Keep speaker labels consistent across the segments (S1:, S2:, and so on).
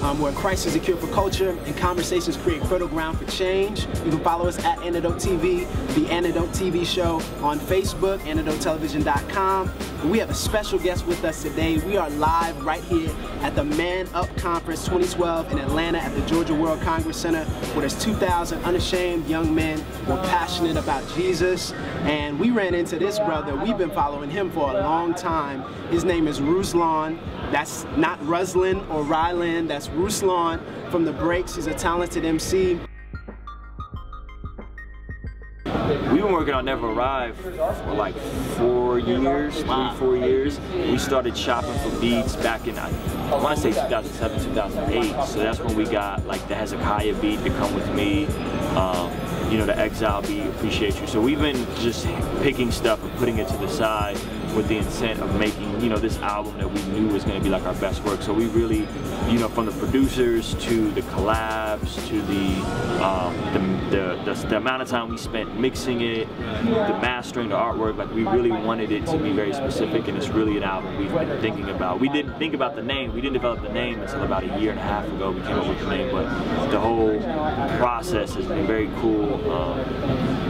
S1: where Christ is a cure for culture and conversations create fertile ground for change. You can follow us at Antidote TV, the Antidote TV show on Facebook, antidotetelevision.com. We have a special guest with us today. We are live right here at the ManUp Conference 2012 in Atlanta at the Georgia World Congress Center, where there's 2,000 unashamed young men who are passionate about Jesus. And we ran into this brother. We've been following him for a long time. His name is Ruslan. That's not Ruslan or Rylan, that's Ruslan from theBREAX. He's a talented MC.
S2: We've been working on Never Arrive for like 4 years, 3-4 years. We started shopping for beats back in, I want to say 2007, 2008. So that's when we got like the Hezekiah beat to Come With Me, you know, the Exile beat, Appreciate You. So we've been just picking stuff and putting it to the side with the intent of making, you know, this album that we knew was going to be like our best work. So we really, you know, from the producers to the collabs to the amount of time we spent mixing it, the mastering, the artwork, like we really wanted it to be very specific, and it's really an album we've been thinking about. We didn't think about the name. We didn't develop the name until about 1.5 years ago we came up with the name, but the whole process has been very cool.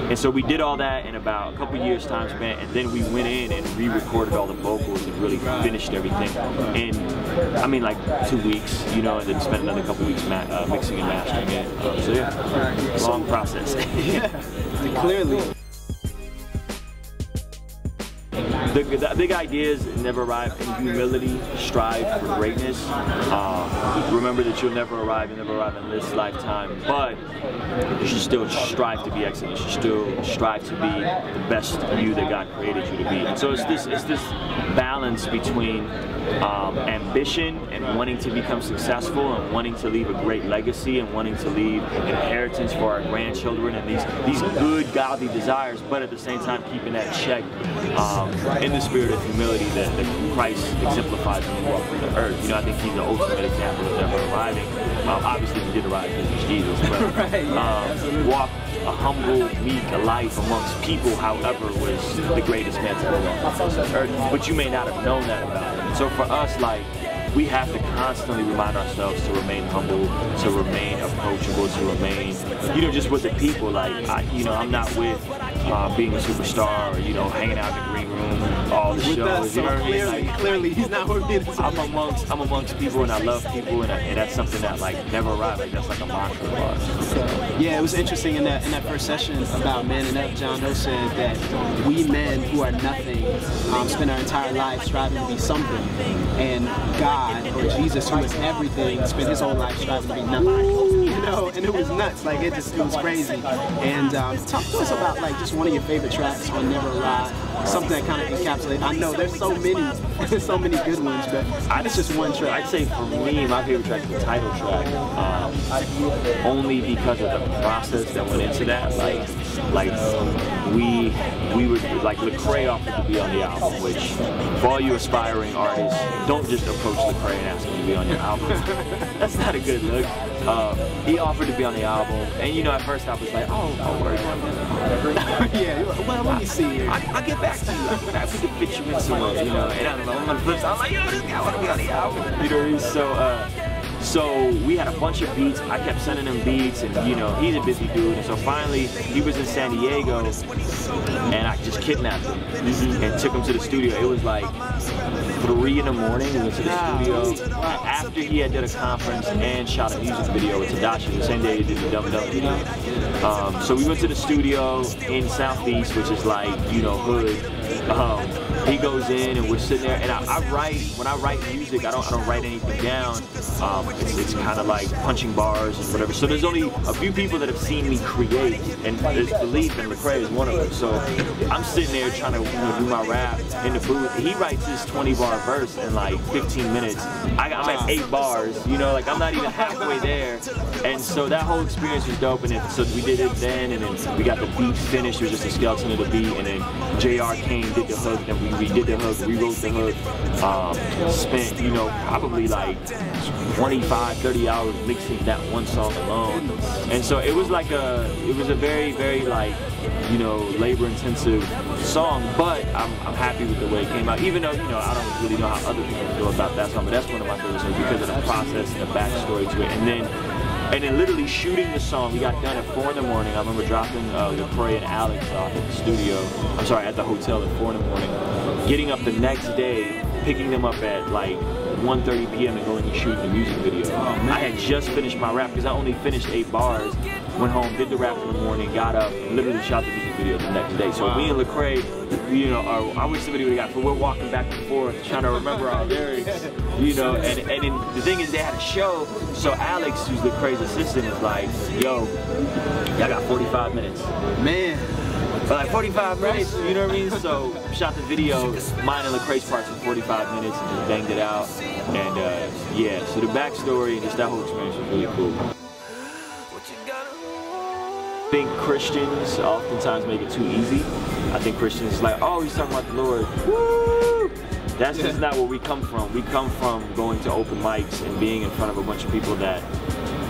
S2: And so we did all that in about a couple years time spent, and then we went in and re-recorded all the vocals and really finished everything in, I mean, like 2 weeks, you know, and then spent another couple weeks mixing and mastering it. So yeah, long process.
S1: Yeah, clearly.
S2: The big idea is never arrive in humility, strive for greatness. Remember that you'll never arrive in this lifetime, but you should still strive to be excellent. You should still strive to be the best you that God created you to be. And so it's this balance between ambition and wanting to become successful and wanting to leave a great legacy and wanting to leave inheritance for our grandchildren and these good godly desires, but at the same time keeping that check in the spirit of humility that Christ exemplifies when he walked on the earth. You know, I think he's the ultimate example of never arriving. Obviously he did arrive because he's Jesus, but walk a humble, meek life amongst people, however, was the greatest man to ever walk on the earth. But you may not have known that about him. So for us, like, we have to constantly remind ourselves to remain humble, to remain approachable, to remain, you know, just with the people. Like, I'm not with being a superstar or, you know, hanging out in the green room, all the shows. You know what I mean? Like, clearly, he's not with me. I'm amongst people, and I love people, and that's something that like never arrived. Like that's like a mantra of ours.
S1: Yeah, it was interesting in that first session about ManUp. John Doe said that we men who are nothing spend our entire life striving to be something, and God or Jesus, who is everything, spent his whole life striving to be nothing. You know, and it was nuts. Like it was crazy. And talk to us about like just one of your favorite tracks on Never Arrive. Something that kind of encapsulates. I know there's so many good ones, but it's just one track.
S2: I'd say for me, my favorite track is the title track, only because of the process that went into that. Like we would like Lecrae offered to be on the album, which for all you aspiring artists, don't just approach Lecrae and ask him to be on your album. That's not a good look. He offered to be on the album, and you know, at first I was like, oh, I'll worry about that.
S1: Yeah, well, let me see.
S2: I'll get back to you. I could fit you in somewhere, you know. And I don't know, I'm on the flip side, I'm like, yo, this guy want to be on the album. You know what I mean? So we had a bunch of beats. I kept sending him beats, and you know, he's a busy dude. And so finally, he was in San Diego, and I just kidnapped him and took him to the studio. It was like 3 in the morning. We went to the studio after he had did a conference and shot a music video with Tadashi the same day he did the Dumb Dumb video. So we went to the studio in Southeast, which is like, you know, hood. He goes in and we're sitting there, and when I write music, I don't write anything down. It's kind of like punching bars and whatever. So there's only a few people that have seen me create, and there's Belief, and Lecrae is one of them. So I'm sitting there trying to do my rap in the booth. He writes his 20-bar verse in like 15 minutes. I'm at 8 bars, you know, like I'm not even halfway there. And so that whole experience was dope. And so we did it then, and then we got the beat finished. It was just a skeleton of the beat, and then JR came, did the hook, and we we did the hook, we wrote the hook, spent, you know, probably like 25, 30 hours mixing that one song alone. And so it was like it was a very, very like, you know, labor-intensive song, but I'm happy with the way it came out, even though, you know, I don't really know how other people feel about that song, but that's one of my favorite songs because of the process and the backstory to it. And then literally shooting the song, we got done at 4 in the morning. I remember dropping Lecrae and Alex off at the studio, I'm sorry, at the hotel at 4 in the morning, getting up the next day, picking them up at like 1:30 p.m. and going and shooting the music video. I had just finished my rap because I only finished 8 bars, went home, did the rap in the morning, got up, and literally shot the music video the next day. So me and Lecrae, you know, I wish somebody would have got, but we're walking back and forth trying to remember our lyrics, you know, and then the thing is they had a show, so Alex, who's Lecrae's assistant, is like, yo, y'all got 45 minutes.
S1: Man.
S2: Like 45 minutes, you know what I mean? So shot the video, mine and Lecrae's parts in 45 minutes and just banged it out. And yeah, so the backstory and just that whole experience was really cool. I think Christians oftentimes make it too easy. I think Christians is like, oh, he's talking about the Lord. Woo! That's just not where we come from. We come from going to open mics and being in front of a bunch of people that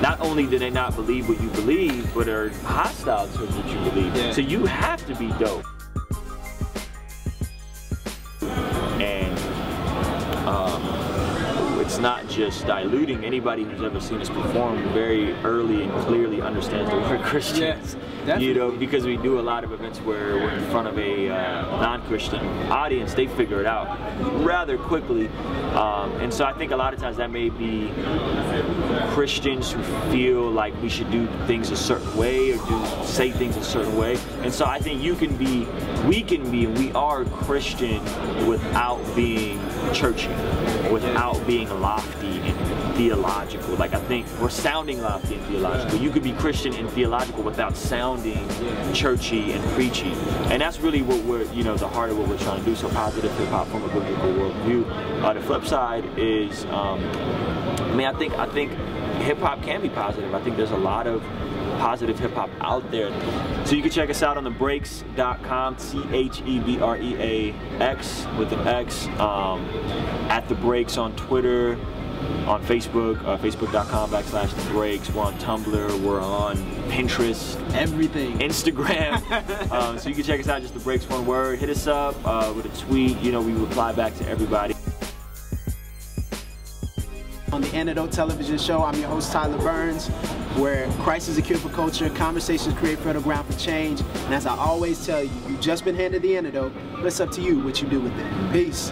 S2: not only do they not believe what you believe, but are hostile towards what you believe. Yeah. So you have to be dope. And it's not just diluting. Anybody who's ever seen us perform very early and clearly understands that we're Christians. Yeah, you know, because we do a lot of events where we're in front of a non-Christian audience. They figure it out rather quickly. And so I think a lot of times that may be Christians who feel like we should do things a certain way or say things a certain way. And so I think we can be, and we are Christian without being churchy, without being lofty and theological. Like I think we're sounding lofty and theological. You could be Christian and theological without sounding churchy and preachy. And that's really what we're, you know, the heart of what we're trying to do. So positive hip hop from a biblical worldview. The flip side is, I mean, I think hip hop can be positive. I think there's a lot of positive hip hop out there. So you can check us out on theBREAX.com, TheBREAX with an X, at theBREAX on Twitter, on Facebook, Facebook.com/theBREAX. We're on Tumblr, we're on Pinterest,
S1: everything,
S2: Instagram. So you can check us out, just theBREAX, one word. Hit us up with a tweet. You know, we reply back to everybody.
S1: On the Antidote Television show, I'm your host, Tyler Burns, where Christ is a cure for culture, conversations create fertile ground for change, and as I always tell you, you've just been handed the antidote, but it's up to you what you do with it. Peace.